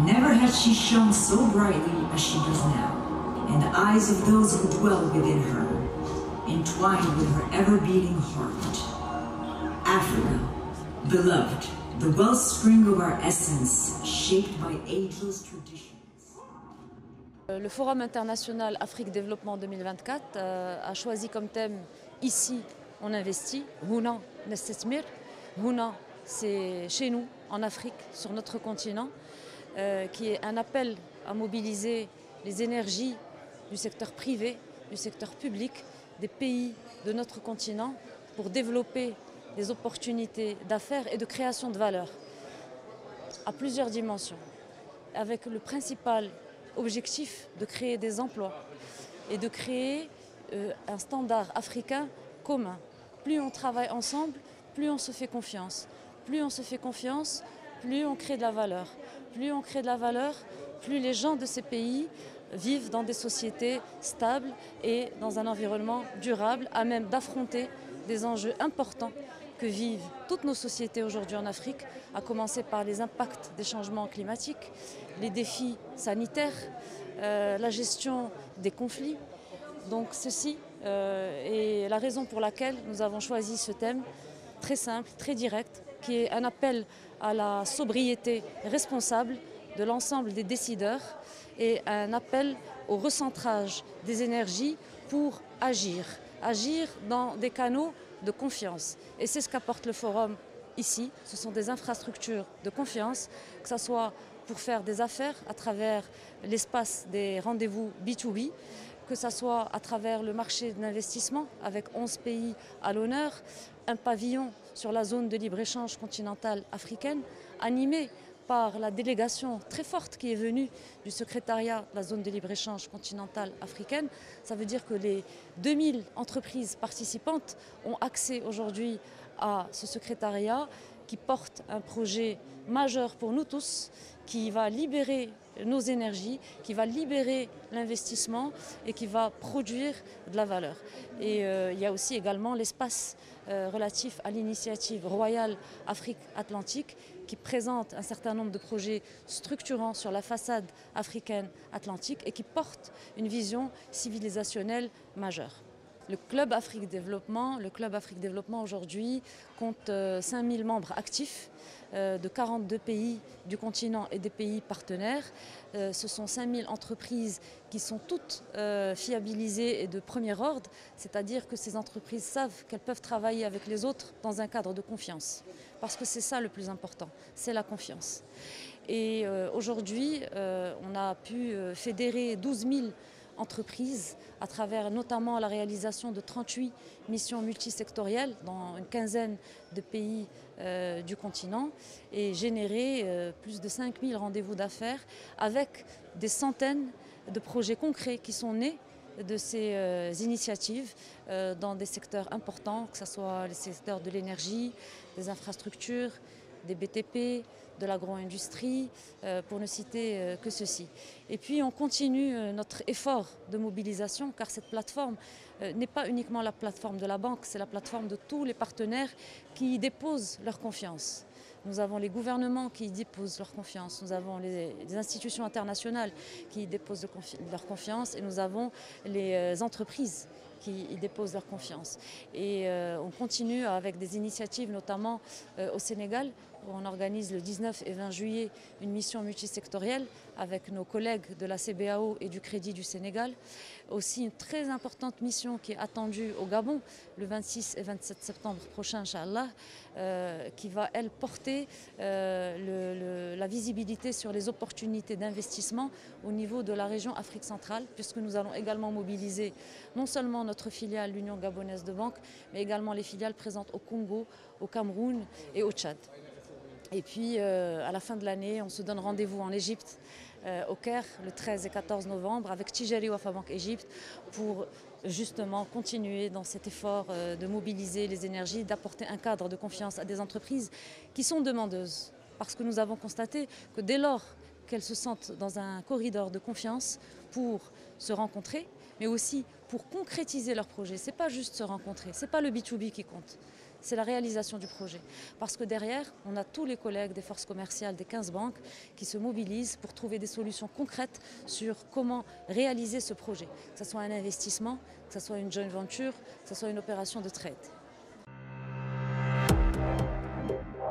Never had she shone so brightly as she does now, in the eyes of those who dwell within her, entwined with her ever-beating heart. Africa, beloved, the wellspring of our essence, shaped by ageless traditions. Le Forum international Afrique Développement 2024 a choisi comme thème « Ici, on investit », Houna Nestesmir. Houna, c'est chez nous, en Afrique, sur notre continent, qui est un appel à mobiliser les énergies du secteur privé, du secteur public, des pays de notre continent pour développer des opportunités d'affaires et de création de valeur à plusieurs dimensions, avec le principal objectif de créer des emplois et de créer un standard africain commun. Plus on travaille ensemble, plus on se fait confiance. Plus on se fait confiance, plus on crée de la valeur. Plus on crée de la valeur, plus les gens de ces pays vivent dans des sociétés stables et dans un environnement durable, à même d'affronter des enjeux importants que vivent toutes nos sociétés aujourd'hui en Afrique, à commencer par les impacts des changements climatiques, les défis sanitaires, la gestion des conflits. Donc ceci est la raison pour laquelle nous avons choisi ce thème très simple, très direct, qui est un appel à la sobriété responsable de l'ensemble des décideurs et un appel au recentrage des énergies pour agir dans des canaux de confiance. Et c'est ce qu'apporte le Forum ici. Ce sont des infrastructures de confiance, que ce soit pour faire des affaires à travers l'espace des rendez-vous B2B, que ce soit à travers le marché de l'investissement avec 11 pays à l'honneur, un pavillon sur la zone de libre-échange continentale africaine, animé par la délégation très forte qui est venue du secrétariat de la zone de libre-échange continentale africaine. Ça veut dire que les 2000 entreprises participantes ont accès aujourd'hui à ce secrétariat qui porte un projet majeur pour nous tous, qui va libérer nos énergies, qui va libérer l'investissement et qui va produire de la valeur. Et il y a aussi également l'espace relatif à l'initiative royale Afrique-Atlantique qui présente un certain nombre de projets structurants sur la façade africaine atlantique et qui porte une vision civilisationnelle majeure. Le Club Afrique Développement aujourd'hui compte 5000 membres actifs de 42 pays du continent et des pays partenaires. Ce sont 5000 entreprises qui sont toutes fiabilisées et de premier ordre, c'est-à-dire que ces entreprises savent qu'elles peuvent travailler avec les autres dans un cadre de confiance. Parce que c'est ça le plus important, c'est la confiance. Et aujourd'hui, on a pu fédérer 12 000 entreprises à travers notamment la réalisation de 38 missions multisectorielles dans une quinzaine de pays du continent et générer plus de 5000 rendez-vous d'affaires avec des centaines de projets concrets qui sont nés de ces initiatives dans des secteurs importants, que ce soit les secteurs de l'énergie, des infrastructures, des BTP, de l'agro-industrie, pour ne citer que ceci. Et puis on continue notre effort de mobilisation car cette plateforme n'est pas uniquement la plateforme de la banque, c'est la plateforme de tous les partenaires qui y déposent leur confiance. Nous avons les gouvernements qui y déposent leur confiance, nous avons les institutions internationales qui y déposent leur confiance et nous avons les entreprises qui y déposent leur confiance. Et on continue avec des initiatives, notamment au Sénégal, où on organise le 19 et 20 juillet une mission multisectorielle avec nos collègues de la CBAO et du Crédit du Sénégal. Aussi une très importante mission qui est attendue au Gabon le 26 et 27 septembre prochain, Inch'Allah, qui va, elle, porter la visibilité sur les opportunités d'investissement au niveau de la région Afrique centrale, puisque nous allons également mobiliser non seulement notre filiale, l'Union gabonaise de banque, mais également les filiales présentes au Congo, au Cameroun et au Tchad. Et puis, à la fin de l'année, on se donne rendez-vous en Égypte, au Caire, le 13 et 14 novembre, avec Tijari Wafa Bank Égypte, pour justement continuer dans cet effort de mobiliser les énergies, d'apporter un cadre de confiance à des entreprises qui sont demandeuses. Parce que nous avons constaté que dès lors qu'elles se sentent dans un corridor de confiance pour se rencontrer, mais aussi pour concrétiser leurs projets, ce n'est pas juste se rencontrer, ce n'est pas le B2B qui compte. c'est la réalisation du projet. Parce que derrière, on a tous les collègues des forces commerciales des 15 banques qui se mobilisent pour trouver des solutions concrètes sur comment réaliser ce projet. Que ce soit un investissement, que ce soit une joint venture, que ce soit une opération de trade.